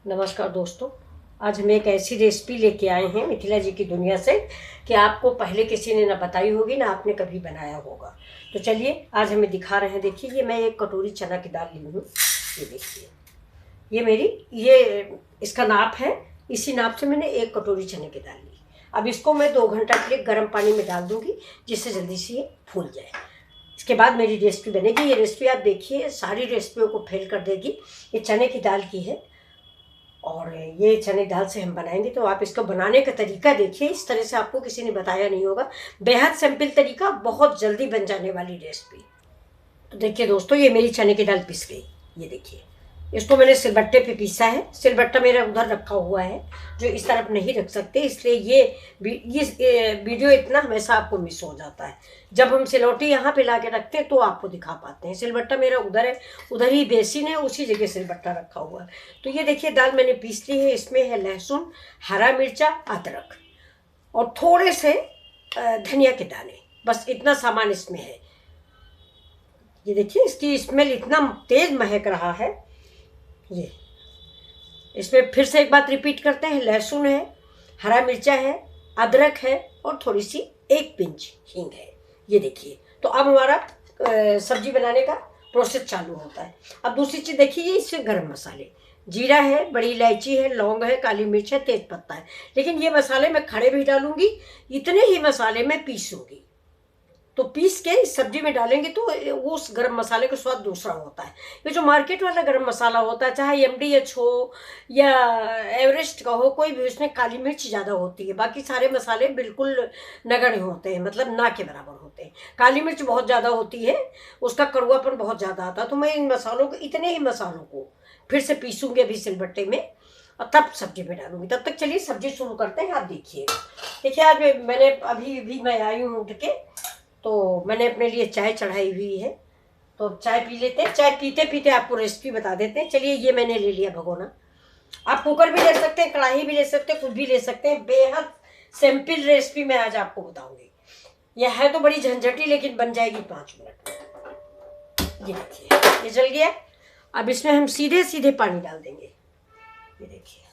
नमस्कार दोस्तों। आज हम एक ऐसी रेसिपी लेके आए हैं मिथिला जी की दुनिया से कि आपको पहले किसी ने ना बताई होगी ना आपने कभी बनाया होगा। तो चलिए आज हमें दिखा रहे हैं। देखिए ये मैं एक कटोरी चना की दाल ली हूँ। ये देखिए ये इसका नाप है। इसी नाप से मैंने एक कटोरी चने की दाल ली। अब इसको मैं 2 घंटा के लिए गर्म पानी में डाल दूँगी जिससे जल्दी से ये फूल जाए। इसके बाद मेरी रेसिपी बनेगी। ये रेसिपी आप देखिए सारी रेसिपियों को फेल कर देगी। ये चने की दाल की है और ये चने की दाल से हम बनाएंगे। तो आप इसको बनाने का तरीका देखिए। इस तरह से आपको किसी ने बताया नहीं होगा। बेहद सिंपल तरीका, बहुत जल्दी बन जाने वाली रेसिपी। तो देखिए दोस्तों, ये मेरी चने की दाल पिस गई। ये देखिए, इसको मैंने सिलबट्टे पे पीसा है। सिलबट्टा मेरा उधर रखा हुआ है जो इस तरफ नहीं रख सकते, इसलिए ये वीडियो इतना हमेशा आपको मिस हो जाता है। जब हम सिलौटी यहाँ पे ला के रखते हैं तो आपको दिखा पाते हैं। सिलबट्टा मेरा उधर है, उधर ही बेसिन है, उसी जगह सिलबट्टा रखा हुआ है। तो ये देखिए दाल मैंने पीस ली है। इसमें है लहसुन, हरा मिर्चा, अदरक और थोड़े से धनिया के दाने। बस इतना सामान इसमें है। ये देखिए इसकी स्मेल इतना तेज महक रहा है। ये इसमें फिर से एक बात रिपीट करते हैं। लहसुन है, हरा मिर्चा है, अदरक है और थोड़ी सी 1 पिंच हींग है। ये देखिए, तो अब हमारा सब्जी बनाने का प्रोसेस चालू होता है। अब दूसरी चीज़ देखिए, इससे गरम मसाले, जीरा है, बड़ी इलायची है, लौंग है, काली मिर्च है, तेज पत्ता है। लेकिन ये मसाले मैं खड़े भी डालूंगी, इतने ही मसाले मैं पीसूंगी। तो पीस के इस सब्जी में डालेंगे तो वो उस गरम मसाले का स्वाद दूसरा होता है। ये जो मार्केट वाला गरम मसाला होता है, चाहे MDH हो या एवरेस्ट का हो, कोई भी, उसमें काली मिर्च ज़्यादा होती है। बाकी सारे मसाले बिल्कुल नगण्य होते हैं, मतलब ना के बराबर होते हैं। काली मिर्च बहुत ज़्यादा होती है, उसका कड़वापन बहुत ज़्यादा आता है। तो मैं इन मसालों को, इतने ही मसालों को फिर से पीसूँगी अभी सिलबट्टे में और तब सब्जी में डालूंगी। तब तक चलिए सब्जी शुरू करते हैं। आप देखिए आज मैंने अभी मैं आई हूँ उठ के, तो मैंने अपने लिए चाय चढ़ाई हुई है। तो चाय पी लेते हैं। चाय पीते पीते आपको रेसिपी बता देते हैं। चलिए ये मैंने ले लिया भगोना। आप कुकर भी ले सकते हैं, कढ़ाई भी ले सकते हैं, कुछ भी ले सकते हैं। बेहद सिंपल रेसिपी मैं आज आपको बताऊंगी। यह है तो बड़ी झंझटी, लेकिन बन जाएगी 5 मिनट में। ये देखिए ये जल गया। अब इसमें हम सीधे सीधे पानी डाल देंगे। ये देखिए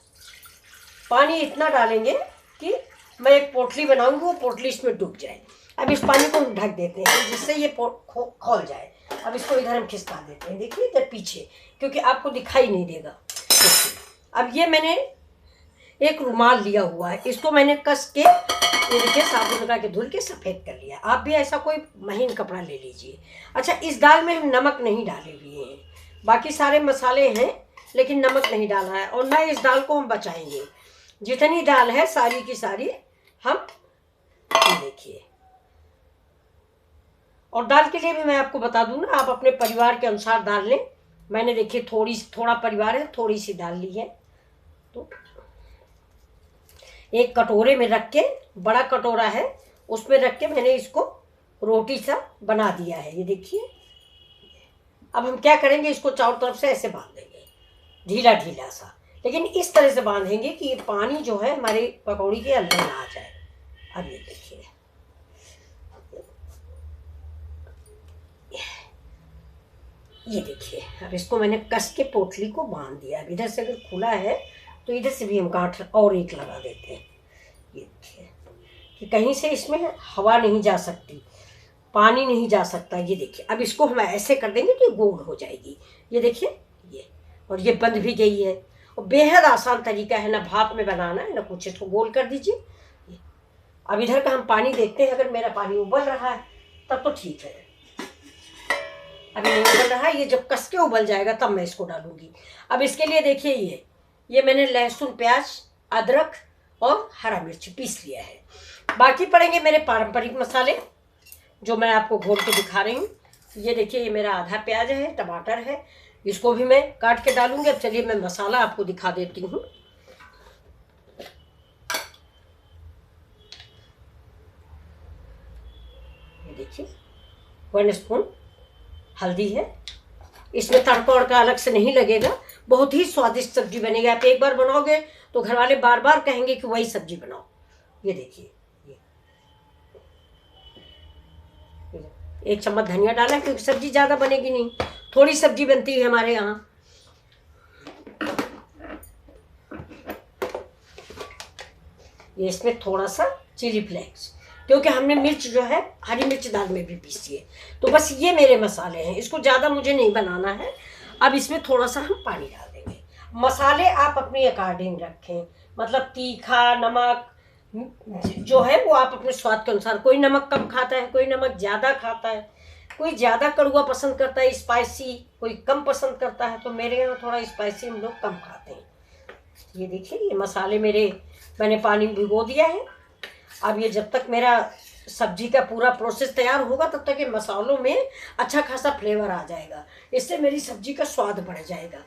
पानी इतना डालेंगे कि मैं एक पोटली बनाऊंगी, वो पोटली इसमें डूब जाए। अब इस पानी को हम ढक देते हैं जिससे ये खोल जाए। अब इसको इधर हम खिसका देते हैं। देखिए इधर पीछे, क्योंकि आपको दिखाई नहीं देगा। अब ये मैंने एक रुमाल लिया हुआ है, इसको मैंने कस के, ये देखिए साबुन लगा के धुल के सफ़ेद कर लिया। आप भी ऐसा कोई महीन कपड़ा ले लीजिए। अच्छा, इस दाल में हम नमक नहीं डाले हुए हैं, बाकी सारे मसाले हैं लेकिन नमक नहीं डाला है। और ना इस दाल को हम बचाएंगे। जितनी दाल है सारी की सारी हम, देखिए। और दाल के लिए भी मैं आपको बता दूं ना, आप अपने परिवार के अनुसार दाल लें। मैंने देखिए थोड़ा परिवार है, थोड़ी सी दाल ली है। तो एक कटोरे में रख के, बड़ा कटोरा है उसमें रख के मैंने इसको रोटी सा बना दिया है। ये देखिए। अब हम क्या करेंगे, इसको चारों तरफ से ऐसे बांध देंगे, ढीला ढीला सा। लेकिन इस तरह से बांधेंगे कि ये पानी जो है हमारे पकौड़ी के अंदर ना आ जाए। अब ये देखिए, ये देखिए। अब इसको मैंने कस के पोटली को बांध दिया। अब इधर से अगर खुला है तो इधर से भी हम गांठ और एक लगा देते हैं। ये देखिए कि कहीं से इसमें हवा नहीं जा सकती, पानी नहीं जा सकता। ये देखिए, अब इसको हम ऐसे कर देंगे तो ये गोल हो जाएगी। ये देखिए ये, और ये बंध भी गई है। और बेहद आसान तरीका है, ना भाप में बनाना है ना कुछ। इसको गोल कर दीजिए। अब इधर का हम पानी देखते हैं। अगर मेरा पानी उबल रहा है तब तो ठीक है, अभी नहीं उबल रहा है। ये जब कस के उबल जाएगा तब मैं इसको डालूंगी। अब इसके लिए देखिए ये मैंने लहसुन, प्याज, अदरक और हरा मिर्च पीस लिया है। बाकी पड़ेंगे मेरे पारंपरिक मसाले जो मैं आपको घोल के दिखा रही हूँ। ये देखिए, ये मेरा आधा प्याज है, टमाटर है, इसको भी मैं काट के डालूंगी। अब चलिए मैं मसाला आपको दिखा देती हूँ। ये देखिए 1 स्पून हल्दी है। इसमें तड़का वड़का अलग से नहीं लगेगा, बहुत ही स्वादिष्ट सब्जी बनेगी। आप एक बार बनाओगे तो घर वाले बार बार कहेंगे कि वही सब्जी बनाओ। ये देखिए, ये 1 चम्मच धनिया डाला क्योंकि सब्जी ज़्यादा बनेगी नहीं, थोड़ी सब्जी बनती है हमारे यहाँ। ये इसमें थोड़ा सा चिली फ्लेक्स, क्योंकि हमने मिर्च जो है हरी मिर्च दाल में भी पीसी है। तो बस ये मेरे मसाले हैं, इसको ज़्यादा मुझे नहीं बनाना है। अब इसमें थोड़ा सा हम पानी डाल देंगे। मसाले आप अपनी अकॉर्डिंग रखें, मतलब तीखा नमक जो है वो आप अपने स्वाद के अनुसार, कोई नमक कम खाता है, कोई नमक ज़्यादा खाता है, कोई ज़्यादा कड़वा पसंद करता है स्पाइसी, कोई कम पसंद करता है। तो मेरे यहाँ थोड़ा स्पाइसी हम लोग कम खाते हैं। ये देखिए ये मसाले मेरे, मैंने पानी भिगो दिया है। अब ये जब तक मेरा सब्जी का पूरा प्रोसेस तैयार होगा तब तक ये मसालों में अच्छा खासा फ्लेवर आ जाएगा, इससे मेरी सब्जी का स्वाद बढ़ जाएगा।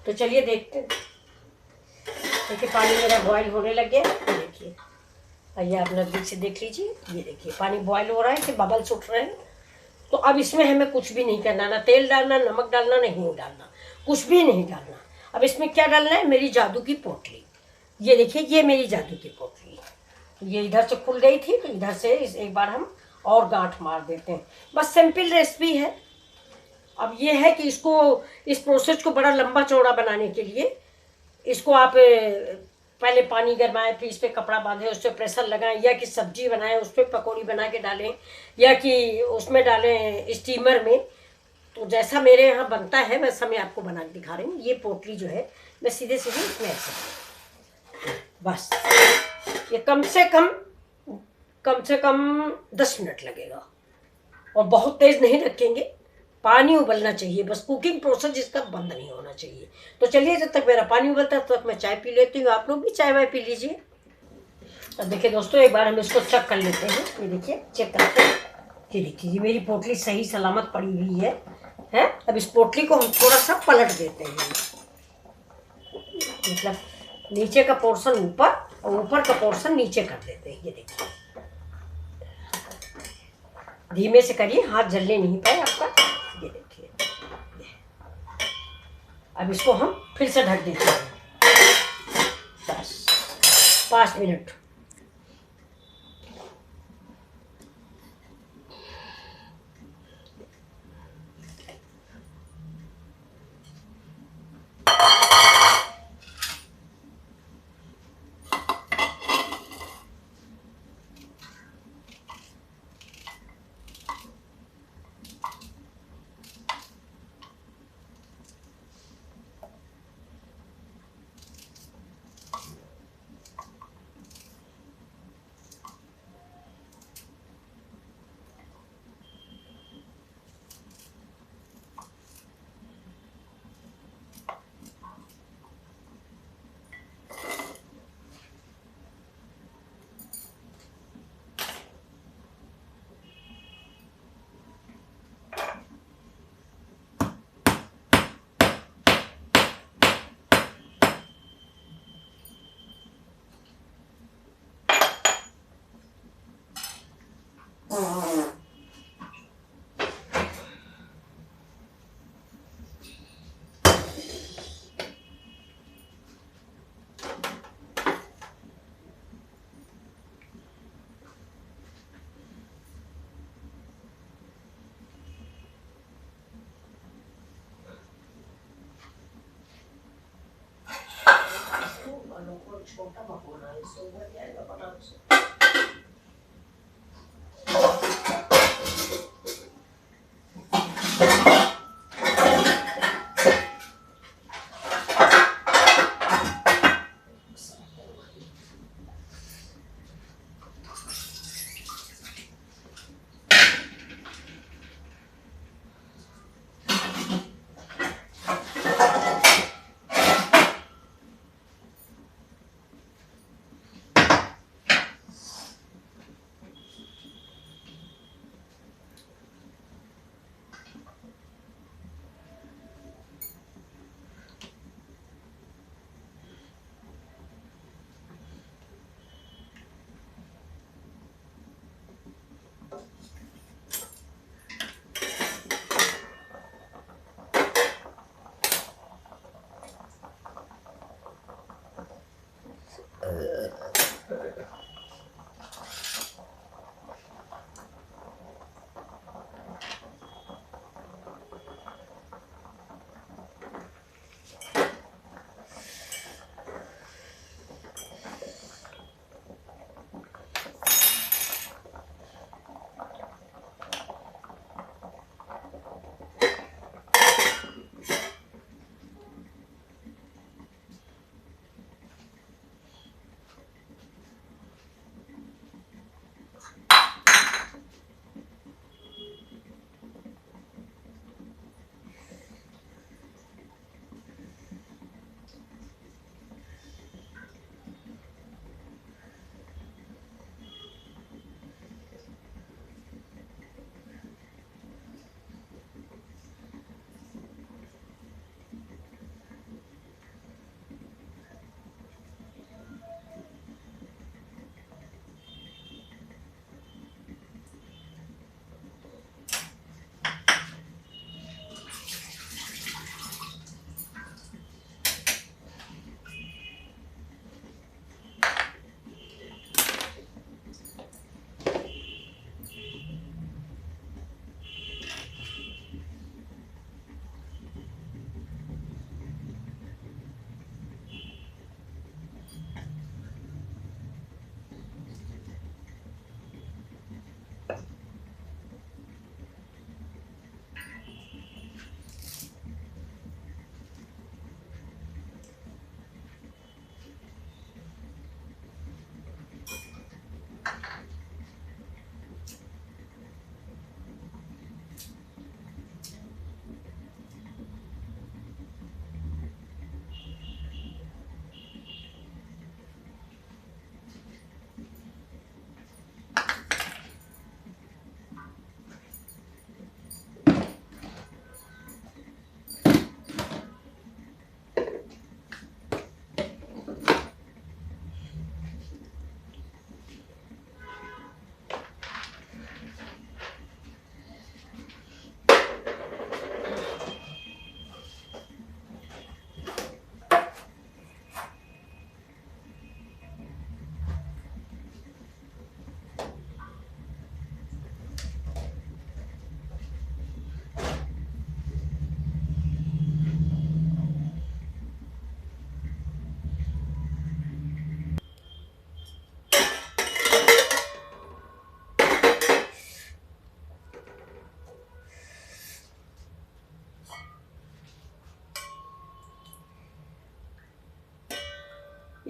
तो चलिए देखते हैं। देखिए पानी मेरा बॉईल होने लग गया है। देखिए आइए आप नजदीक से देख लीजिए। ये देखिए पानी बॉईल हो रहा है कि बबल्स उठ रहे हैं। तो अब इसमें हमें कुछ भी नहीं करना, ना तेल डालना, नमक डालना, नहीं डालना, कुछ भी नहीं डालना। अब इसमें क्या डालना है, मेरी जादू की पोटली। ये देखिए ये मेरी जादू की पोटली, ये इधर से खुल गई थी तो इधर से एक बार हम और गांठ मार देते हैं। बस सिंपल रेसिपी है। अब ये है कि इसको, इस प्रोसेस को बड़ा लंबा चौड़ा बनाने के लिए इसको आप पहले पानी गरमाएं, फिर इस पर कपड़ा बांधें, उस पर प्रेशर लगाएं, या कि सब्जी बनाएं उस पर पकौड़ी बना के डालें, या कि उसमें डालें स्टीमर में। तो जैसा मेरे यहाँ बनता है वैसा मैं आपको बना के दिखा रही हूँ। ये पोटली जो है मैं सीधे सीधे इसमें ऐसे, बस ये कम से कम 10 मिनट लगेगा, और बहुत तेज़ नहीं रखेंगे। पानी उबलना चाहिए, बस कुकिंग प्रोसेस जिसका बंद नहीं होना चाहिए। तो चलिए जब तक मेरा पानी उबलता है तब तक मैं चाय पी लेती हूँ। आप लोग भी चाय वाय पी लीजिए। अब देखिए दोस्तों एक बार हम इसको चेक कर लेते हैं। ये देखिए चेक करते हैं। ये देखिए ये मेरी पोटली सही सलामत पड़ी हुई है। अब इस पोटली को हम थोड़ा सा पलट देते हैं, मतलब नीचे का पोर्शन ऊपर और ऊपर का पोर्शन नीचे कर देते हैं। ये देखिए धीमे से करिए, हाथ जलने नहीं पाए आपका। ये देखिए अब इसको हम फिर से ढक देते हैं, बस 5 मिनट। छोटा भगोना है, इससे उधर जाएगा फटाफट से।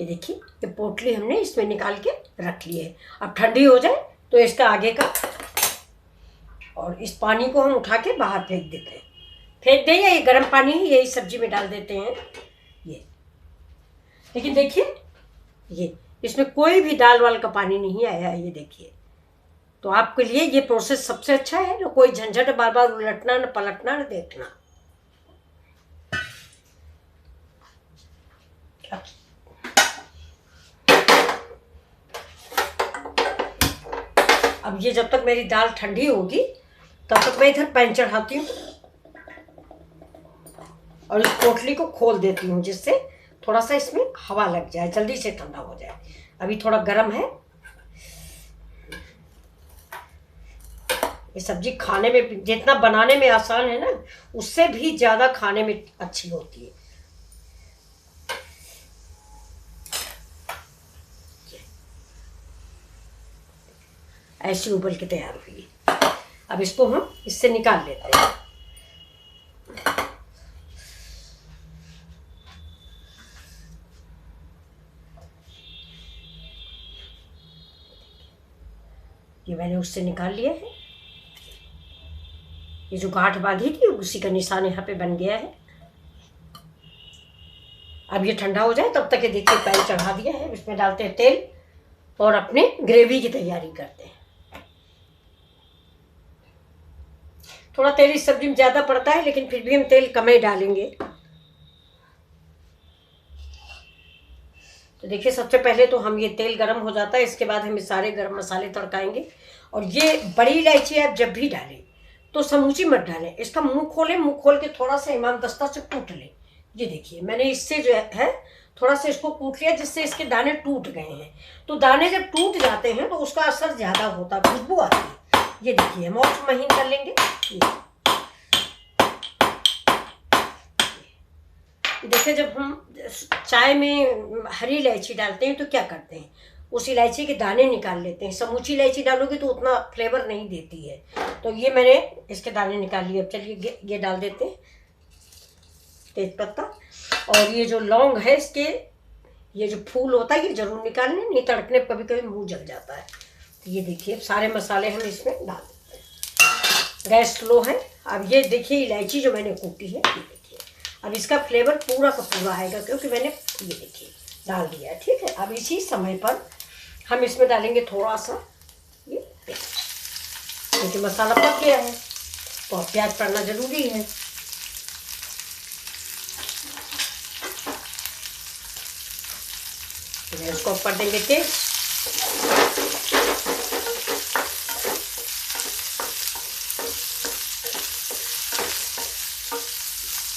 ये देखिए, ये पोटली हमने इसमें निकाल के रख ली है। अब ठंडी हो जाए तो इसका आगे का, और इस पानी को हम उठा के बाहर फेंक देते हैं। फेंक दें या ये गर्म पानी ही यही सब्जी में डाल देते हैं ये। लेकिन देखिए, ये इसमें कोई भी दाल वाल का पानी नहीं आया है, ये देखिए। तो आपके लिए ये प्रोसेस सबसे अच्छा है, ना कोई झंझट, बार बार उलटना, न पलटना, न देखना। अब ये जब तक मेरी दाल ठंडी होगी तब तक मैं इधर पैन चढ़ाती हूँ और इस पोटली को खोल देती हूँ, जिससे थोड़ा सा इसमें हवा लग जाए, जल्दी से ठंडा हो जाए। अभी थोड़ा गर्म है। ये सब्जी खाने में जितना बनाने में आसान है ना, उससे भी ज़्यादा खाने में अच्छी होती है। ऐसी उबल के तैयार हुई। अब इसको हम इससे निकाल लेते हैं। ये मैंने उससे निकाल लिया है। ये जो गांठ बांधी थी उसी का निशान यहाँ पे बन गया है। अब ये ठंडा हो जाए तब तक ये देखिए पैन चढ़ा दिया है। इसमें डालते हैं तेल और अपने ग्रेवी की तैयारी करते हैं। थोड़ा तेल इस सब्जी में ज़्यादा पड़ता है, लेकिन फिर भी हम तेल कम ही डालेंगे। तो देखिए, सबसे पहले तो हम ये तेल गरम हो जाता है, इसके बाद हम ये सारे गरम मसाले तड़काएंगे। और ये बड़ी इलायची आप जब भी डालें तो समूची मत डालें, इसका मुंह खोलें, मुंह खोल के थोड़ा सा इमाम दस्ता से कूट लें। ये देखिए, मैंने इससे जो है थोड़ा सा इसको कूट लिया, जिससे इसके दाने टूट गए हैं। तो दाने जब टूट जाते हैं तो उसका असर ज़्यादा होता है, खुशबू आती है। ये देखिए, हम और महीन कर लेंगे। देखिए, जब हम चाय में हरी इलायची डालते हैं तो क्या करते हैं, उस इलायची के दाने निकाल लेते हैं। समूची इलायची डालोगे तो उतना फ्लेवर नहीं देती है। तो ये मैंने इसके दाने निकाल लिए। अब चलिए ये डाल देते हैं तेज पत्ता। और ये जो लौंग है, इसके ये जो फूल होता है ये जरूर निकालने, नहीं तड़कने कभी कभी मुंह जल जाता है। तो ये देखिए, सारे मसाले हम इसमें डाल देते हैं। गैस स्लो है। अब ये देखिए, इलायची जो मैंने कूटी है, ये देखिए, अब इसका फ्लेवर पूरा का पूरा आएगा, क्योंकि मैंने ये देखिए डाल दिया है। ठीक है, अब इसी समय पर हम इसमें डालेंगे थोड़ा सा ये प्याज, क्योंकि मसाला पक गया है तो अब प्याज पड़ना जरूरी है। इसको ऊपर देंगे तेज।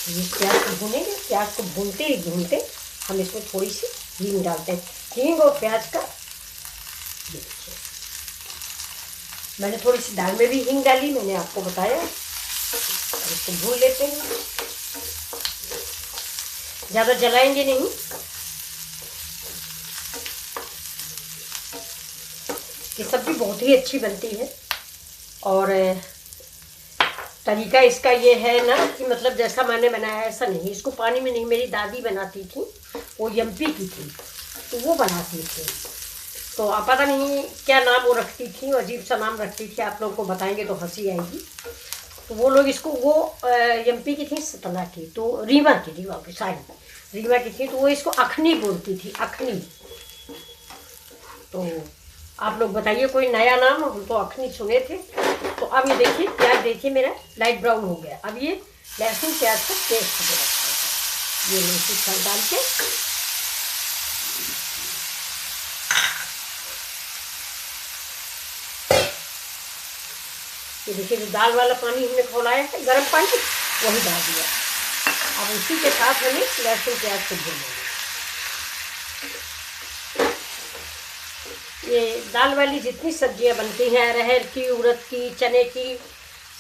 ये प्याज को भूनेंगे। प्याज को भूनते ही भूनते हम इसमें थोड़ी सी हींग डालते हैं। हींग और प्याज का, ये देखिए, मैंने थोड़ी सी दाल में भी हींग डाली, मैंने आपको बताया। इसको भून लेते हैं, ज़्यादा जलाएंगे नहीं। ये सब्ज़ी बहुत ही अच्छी बनती है। और तरीका इसका ये है ना कि मतलब जैसा मैंने बनाया ऐसा नहीं। इसको पानी में नहीं, मेरी दादी बनाती थी, वो एमपी की थी, तो वो बनाती थी। तो आप पता नहीं क्या नाम वो रखती थी, अजीब सा नाम रखती थी। आप लोगों को बताएंगे तो हंसी आएगी। तो वो लोग इसको, वो एमपी की थी, सतना की, तो रीवा की थी, रीवा की थी, तो वो इसको अखनी बोलती थी, अखनी। तो आप लोग बताइए कोई नया नाम, हम तो अखनी सुने थे। तो अब ये देखिए, प्याज देखिए मेरा लाइट ब्राउन हो गया। अब ये लहसुन प्याज का पेस्ट हो गया। ये लहसुन सब डाल के ये देखिए, जो दाल वाला पानी हमने खौलाया है, गर्म पानी, वही डाल दिया। अब उसी के साथ हमें लहसुन प्याज को भूनेंगे। ये दाल वाली जितनी सब्जियां बनती हैं, अरहर की, उड़द की, चने की,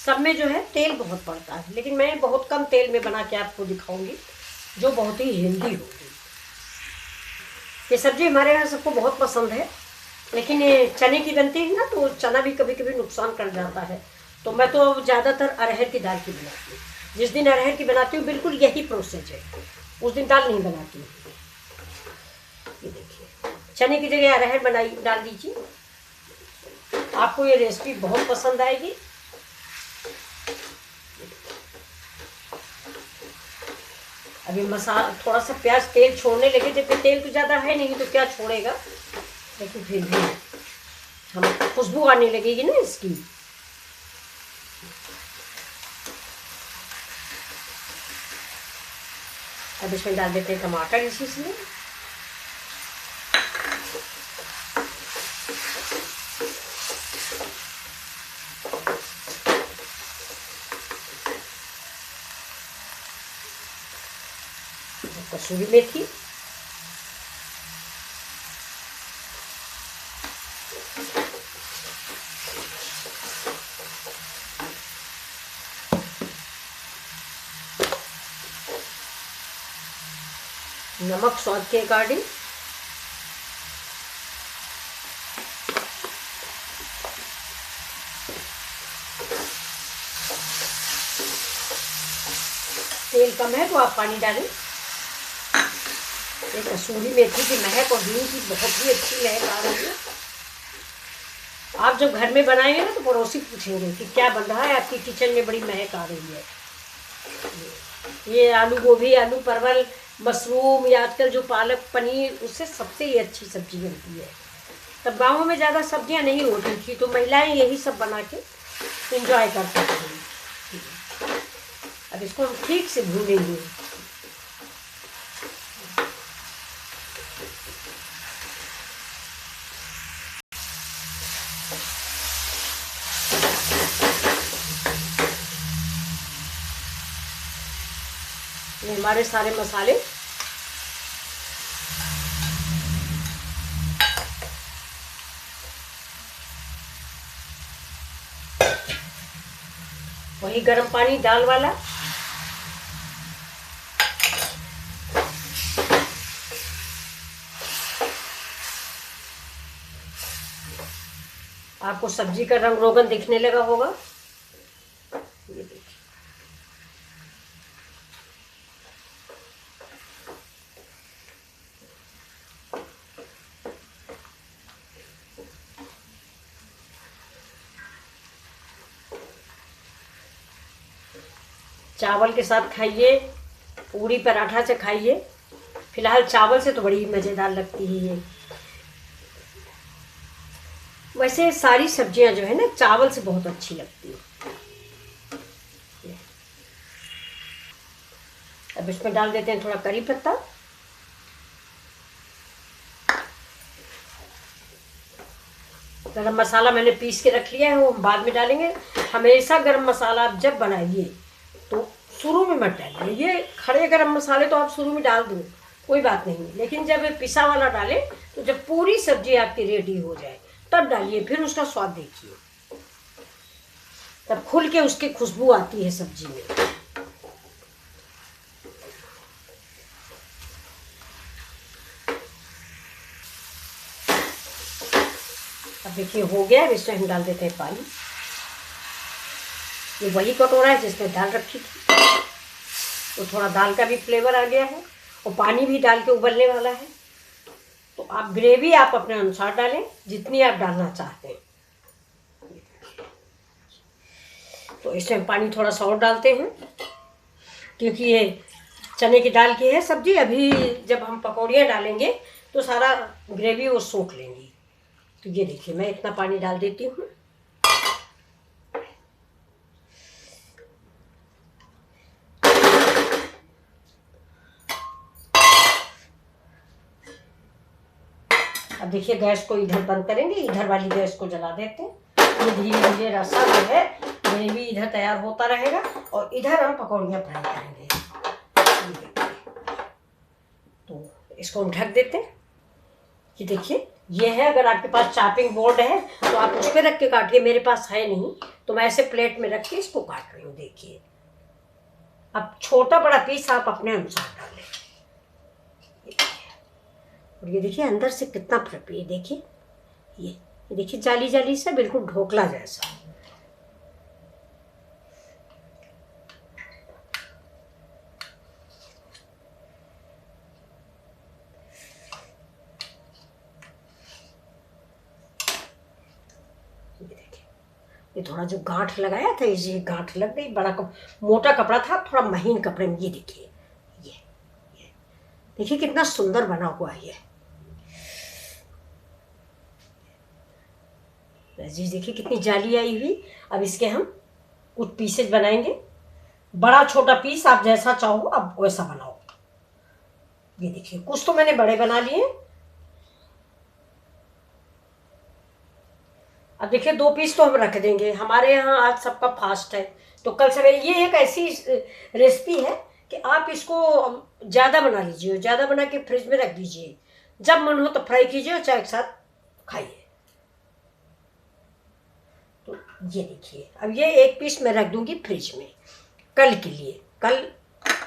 सब में जो है तेल बहुत पड़ता है। लेकिन मैं बहुत कम तेल में बना के आपको दिखाऊंगी, जो बहुत ही हेल्दी होगी। ये सब्जी हमारे यहाँ सबको बहुत पसंद है, लेकिन ये चने की बनती है ना, तो चना भी कभी कभी नुकसान कर जाता है। तो मैं तो ज़्यादातर अरहर की दाल की बनाती हूँ। जिस दिन अरहर की बनाती हूँ बिल्कुल यही प्रोसेस है, उस दिन दाल नहीं बनाती हूँ। ये देखिए, चने की जगह अरहर बनाई डाल दीजिए, आपको ये रेसिपी बहुत पसंद आएगी। अभी मसाला थोड़ा सा प्याज तेल छोड़ने लगे, जबकि तेल तो ज़्यादा है नहीं तो क्या छोड़ेगा, लेकिन फिर भी हम खुशबू आने लगेगी ना इसकी। अब इसमें डाल देते हैं टमाटर इसी से। कसूरी मेथी, नमक स्वाद के अकॉर्डिंग, तेल कम है तो आप पानी डालें। ये कसूरी मेथी की महक और हींग की बहुत ही अच्छी महक आ रही है। आप जब घर में बनाएंगे ना तो पड़ोसी पूछेंगे कि क्या बन रहा है आपकी किचन में, बड़ी महक आ रही है। ये आलू गोभी, आलू परवल, मशरूम या आजकल जो पालक पनीर, उससे सबसे ये अच्छी सब्जी बनती है। तब गाँवों में ज़्यादा सब्जियां नहीं होती थी तो महिलाएं यही सब बना के इंजॉय करती थी। अब इसको हम ठीक से भूनेंगे। ये हमारे सारे मसाले वही गर्म पानी दाल वाला, आपको सब्जी का रंग रोगन दिखने लगा होगा। ये देखिए, चावल के साथ खाइए, पूरी पराठा से खाइए। फिलहाल चावल से तो बड़ी मज़ेदार लगती है ये। वैसे सारी सब्जियां जो है ना चावल से बहुत अच्छी लगती है। अब इसमें डाल देते हैं थोड़ा करी पत्ता, गरम मसाला मैंने पीस के रख लिया है, वो हम बाद में डालेंगे। हमेशा गरम मसाला आप जब बनाइए तो शुरू में मत डालिए। ये खड़े गरम मसाले तो आप शुरू में डाल दो, कोई बात नहीं, लेकिन जब पिसा वाला डालें तो जब पूरी सब्जी आपकी रेडी हो जाए तब डालिए, फिर उसका स्वाद देखिए, तब खुल के उसकी खुशबू आती है सब्जी में। अब देखिए हो गया। अब इसमें हम डाल देते हैं पानी। ये वही कटोरा है जिसमें दाल रखी थी, तो थोड़ा दाल का भी फ्लेवर आ गया है और पानी भी डाल के उबलने वाला है। तो आप ग्रेवी आप अपने अनुसार डालें, जितनी आप डालना चाहते हैं। तो इसमें पानी थोड़ा सा और डालते हैं, क्योंकि ये चने की दाल की है सब्जी। अभी जब हम पकौड़ियाँ डालेंगे तो सारा ग्रेवी वो सोख लेंगी। तो ये देखिए मैं इतना पानी डाल देती हूँ। अब देखिए गैस को इधर बंद करेंगे, इधर वाली गैस को जला देते हैं। ये धीरे धीरे रसा जो है ग्रेवी इधर तैयार होता रहेगा और इधर हम पकौड़ियाँ फ्राई करेंगे। तो इसको हम ढक देते हैं। ये देखिए ये है, अगर आपके पास चॉपिंग बोर्ड है तो आप उस पर रख के काटिए। मेरे पास है नहीं तो मैं ऐसे प्लेट में रख के इसको काट रही हूँ। देखिए अब छोटा बड़ा पीस आप अपने अनुसार डालें। और ये देखिए अंदर से कितना फ्लफी है। देखिए ये देखिए जाली जाली सा, बिल्कुल ढोकला जैसा। थोड़ा जो गांठ लगाया था ये गांठ लग गई। बड़ा मोटा कपड़ा था, थोड़ा महीन कपड़े में। ये देखिए, ये देखिए कितना सुंदर बना हुआ है ये। जी देखिए कितनी जाली आई हुई। अब इसके हम कुछ पीसेज बनाएंगे। बड़ा छोटा पीस आप जैसा चाहो अब वैसा बनाओ। ये देखिए कुछ तो मैंने बड़े बना लिए। अब देखिए 2 पीस तो हम रख देंगे। हमारे यहाँ आज सबका फास्ट है, तो कल सवेरे ये एक ऐसी रेसिपी है कि आप इसको ज़्यादा बना लीजिए, ज़्यादा बना के फ्रिज में रख दीजिए। जब मन हो तो फ्राई कीजिए और चाय के साथ खाइए। तो ये देखिए अब ये 1 पीस मैं रख दूंगी फ्रिज में कल के लिए। कल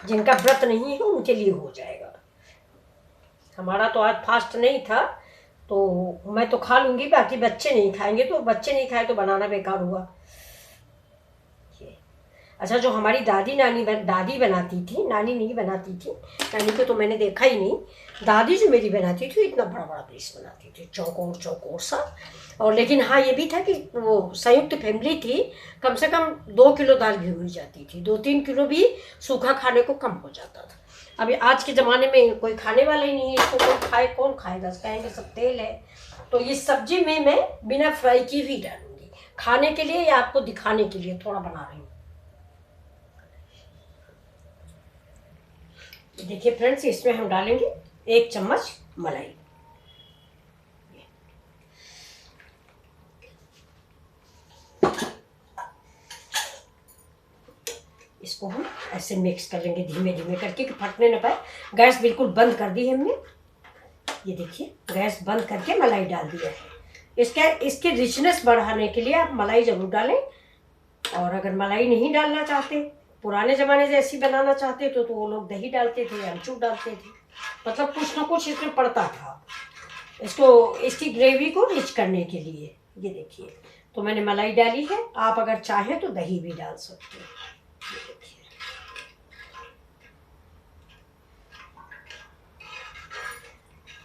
जिनका व्रत नहीं है उनके लिए हो जाएगा। हमारा तो आज फास्ट नहीं था, तो मैं तो खा लूँगी, बाकी बच्चे नहीं खाएंगे। तो बच्चे नहीं खाए तो बनाना बेकार हुआ। अच्छा, जो हमारी दादी बनाती थी, नानी नहीं बनाती थी, नानी को तो मैंने देखा ही नहीं। दादी जो मेरी बनाती थी इतना बड़ा बड़ा पीस बनाती थी, चौकोर चौकोर सा। और लेकिन हाँ ये भी था कि वो संयुक्त फैमिली थी, कम से कम 2 किलो दाल भिगोई जाती थी। 2-3 किलो भी सूखा खाने को कम हो जाता था। अभी आज के ज़माने में कोई खाने वाला ही नहीं है इसको। कोई खाए, कौन खाएगा? कहेंगे सब तेल है। तो इस सब्जी में मैं बिना फ्राई की भी डालूंगी, खाने के लिए या आपको दिखाने के लिए थोड़ा बना रही हूँ। देखिए फ्रेंड्स, इसमें हम डालेंगे 1 चम्मच मलाई। इसको हम ऐसे मिक्स कर लेंगे धीमे धीमे करके कि फटने न पाए। गैस बिल्कुल बंद कर दी है हमने। ये देखिए गैस बंद करके मलाई डाल दिया है। इसके रिचनेस बढ़ाने के लिए आप मलाई ज़रूर डालें। और अगर मलाई नहीं डालना चाहते, पुराने ज़माने जैसी बनाना चाहते तो वो लोग दही डालते थे, अमचूर डालते थे। मतलब कुछ ना कुछ इसमें पड़ता था इसकी ग्रेवी को रिच करने के लिए। ये देखिए तो मैंने मलाई डाली है। आप अगर चाहें तो दही भी डाल सकते हैं।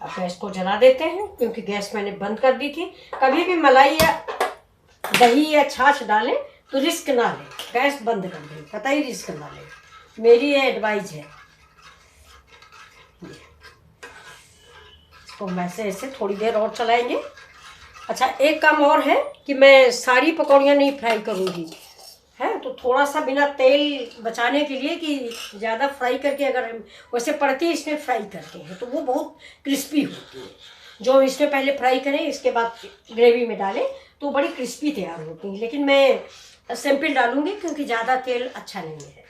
अब गैस को जला देते हैं क्योंकि गैस मैंने बंद कर दी थी। कभी भी मलाई या दही या छाछ डालें तो रिस्क ना लें, गैस बंद कर दें, पता ही रिस्क ना लें। मेरी ये एडवाइस है। इसको वैसे ऐसे थोड़ी देर और चलाएंगे। अच्छा, एक काम और है कि मैं सारी पकौड़ियाँ नहीं फ्राई करूँगी, है तो थोड़ा सा बिना तेल बचाने के लिए कि ज़्यादा फ्राई करके, अगर हम वैसे पड़ती है इसमें फ्राई करते हैं तो वो बहुत क्रिस्पी होती है। जो इसमें पहले फ्राई करें इसके बाद ग्रेवी में डालें तो बड़ी क्रिस्पी तैयार होती है। लेकिन मैं सिंपल डालूंगी क्योंकि ज़्यादा तेल अच्छा नहीं है।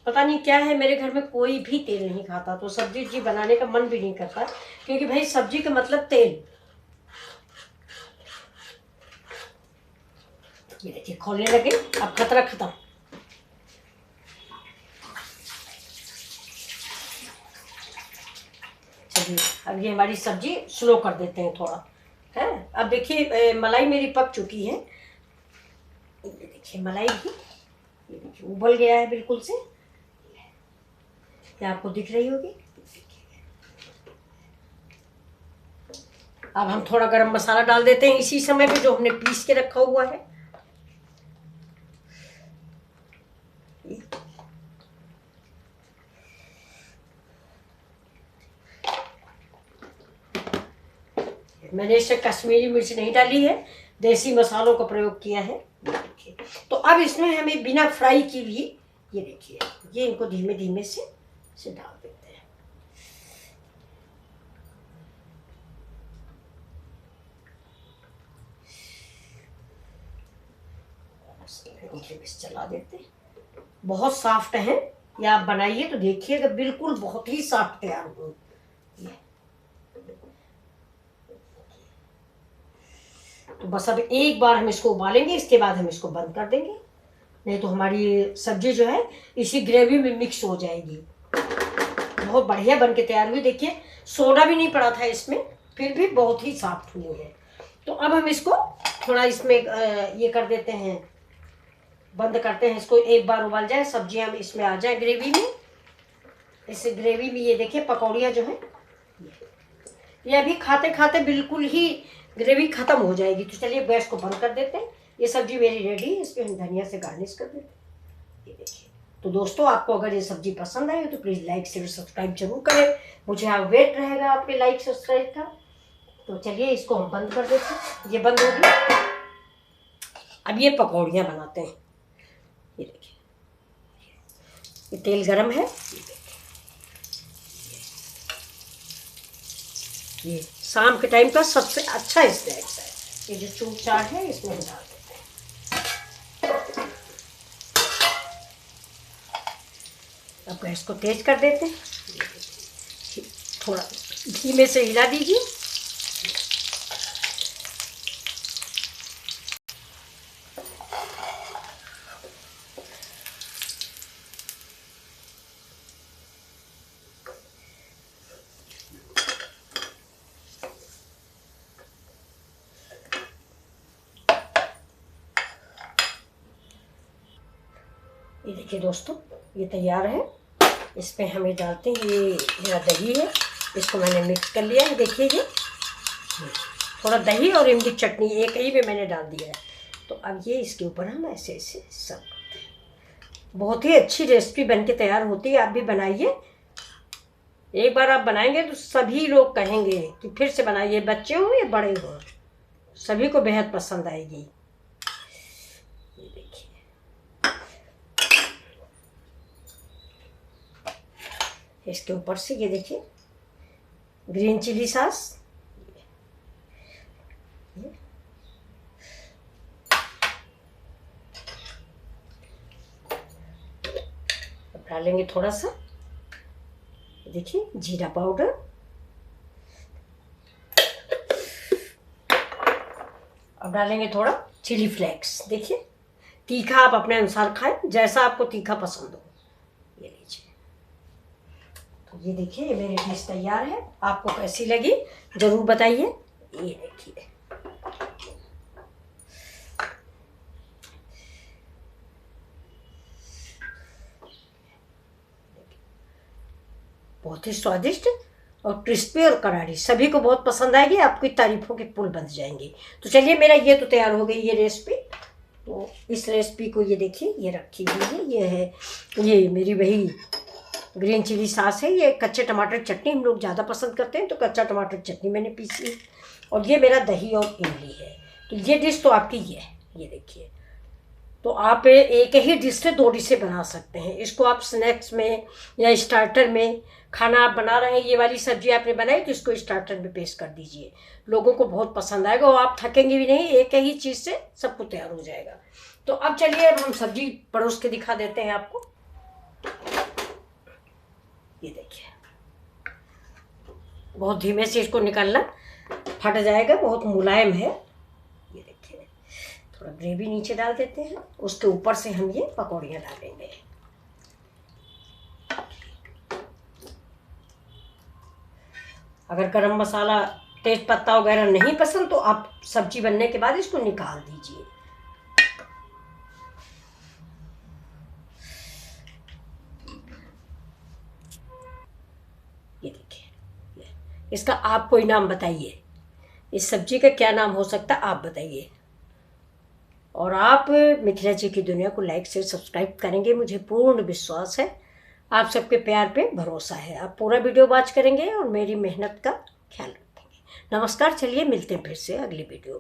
पता नहीं क्या है, मेरे घर में कोई भी तेल नहीं खाता, तो सब्जी बनाने का मन भी नहीं करता क्योंकि भाई सब्जी का मतलब तेल। ये देखिए खोलने लगे, अब खतरा खत्म। चलिए अब ये हमारी सब्जी स्लो कर देते हैं थोड़ा, है। अब देखिए मलाई मेरी पक चुकी है। ये देखिए मलाई भी, ये देखिए उबल गया है बिल्कुल से। क्या आपको दिख रही होगी? अब हम थोड़ा गरम मसाला डाल देते हैं इसी समय पे, जो हमने पीस के रखा हुआ है। मैंने इससे कश्मीरी मिर्च नहीं डाली है, देसी मसालों का प्रयोग किया है। देखिए तो अब इसमें हमें बिना फ्राई की भी, ये देखिए ये इनको धीमे धीमे से डाल देते हैं। चला देते हैं। बहुत सॉफ्ट है, या आप बनाइए तो देखिएगा बिल्कुल बहुत ही सॉफ्ट तैयार हो। तो बस अब एक बार हम इसको उबालेंगे, इसके बाद हम इसको बंद कर देंगे, नहीं तो हमारी सब्जी जो है इसी ग्रेवी में मिक्स हो जाएगी। बहुत बढ़िया बन के तैयार हुई। देखिए सोडा भी नहीं पड़ा था इसमें, फिर भी बहुत ही सॉफ्ट हुई है। तो अब हम इसको थोड़ा इसमें ये कर देते हैं, बंद करते हैं इसको। एक बार उबाल जाए, सब्जियां इसमें आ जाए ग्रेवी में। इस ग्रेवी में ये देखिए पकौड़ियाँ जो है ये अभी खाते खाते बिल्कुल ही ग्रेवी खत्म हो जाएगी। तो चलिए गैस को बंद कर देते हैं, ये सब्जी मेरी रेडी है, इसको हम धनिया से गार्निश कर देते हैं। ये देखिए। तो दोस्तों, आपको अगर ये सब्जी पसंद आई तो प्लीज़ लाइक शेयर सब्सक्राइब जरूर करें। मुझे आप वेट रहेगा आपके लाइक सब्सक्राइब का। तो चलिए इसको हम बंद कर देते हैं। ये बंद हो गया। अब ये पकौड़ियाँ बनाते हैं। ये देखिए, ये तेल गरम है। ये शाम के टाइम का सबसे अच्छा स्नैक्स है। ये जो चूर चाट है इसमें हम डाल देते हैं। अब गैस को तेज कर देते हैं। थोड़ा धीमे से हिला दीजिए। ये देखिए दोस्तों, ये तैयार है। इसमें हमें डालते हैं, ये मेरा दही है, इसको मैंने मिक्स कर लिया है। देखिए ये थोड़ा दही और इमली चटनी एक ही में मैंने डाल दिया है। तो अब ये इसके ऊपर हम ऐसे ऐसे सर्व करते हैं। बहुत ही अच्छी रेसिपी बन के तैयार होती है। आप भी बनाइए। एक बार आप बनाएंगे तो सभी लोग कहेंगे कि फिर से बनाइए, बच्चे हो या बड़े हो, सभी को बेहद पसंद आएगी। ये देखिए, इसके ऊपर से ये देखिए ग्रीन चिली सॉस। डालेंगे थोड़ा सा, देखिए जीरा पाउडर, अब डालेंगे थोड़ा चिली फ्लेक्स। देखिए तीखा आप अपने अनुसार खाएं, जैसा आपको तीखा पसंद हो। ये लीजिए। तो ये देखिए, ये मेरी डिश तैयार है। आपको कैसी लगी जरूर बताइए। ये देखिए, बहुत ही स्वादिष्ट और क्रिस्पी और करारी, सभी को बहुत पसंद आएगी। आपकी तारीफों के पुल बन जाएंगे। तो चलिए, मेरा ये तो तैयार हो गई ये रेसिपी। तो इस रेसिपी को ये देखिए, ये रखी हुई है। ये है, ये मेरी वही ग्रीन चिली सॉस है। ये कच्चे टमाटर चटनी हम लोग ज़्यादा पसंद करते हैं, तो कच्चा टमाटर चटनी मैंने पीसी है। और ये मेरा दही और इमली है। तो ये डिश तो आपकी ये देखिए। तो आप एक ही डिश से 2 डिशें बना सकते हैं। इसको आप स्नैक्स में या स्टार्टर में, खाना आप बना रहे हैं, ये वाली सब्जी आपने बनाई तो इसको स्टार्टर में पेश कर दीजिए। लोगों को बहुत पसंद आएगा और आप थकेंगे भी नहीं। एक ही चीज़ से सब कुछ तैयार हो जाएगा। तो अब चलिए, अब हम सब्जी परोस के दिखा देते हैं आपको। ये देखिए, बहुत धीमे से इसको निकालना, फट जाएगा, बहुत मुलायम है। ये देखिए, थोड़ा ग्रेवी नीचे डाल देते हैं, उसके ऊपर से हम ये पकौड़ियाँ डालेंगे। अगर गरम मसाला, तेज पत्ता वगैरह नहीं पसंद तो आप सब्जी बनने के बाद इसको निकाल दीजिए। ये देखिए, इसका आप कोई नाम बताइए। इस सब्जी का क्या नाम हो सकता है, आप बताइए। और आप मिथिला जी की दुनिया को लाइक शेयर सब्सक्राइब करेंगे, मुझे पूर्ण विश्वास है। आप सबके प्यार पे भरोसा है। आप पूरा वीडियो वॉच करेंगे और मेरी मेहनत का ख्याल रखेंगे। नमस्कार। चलिए मिलते हैं फिर से अगली वीडियो।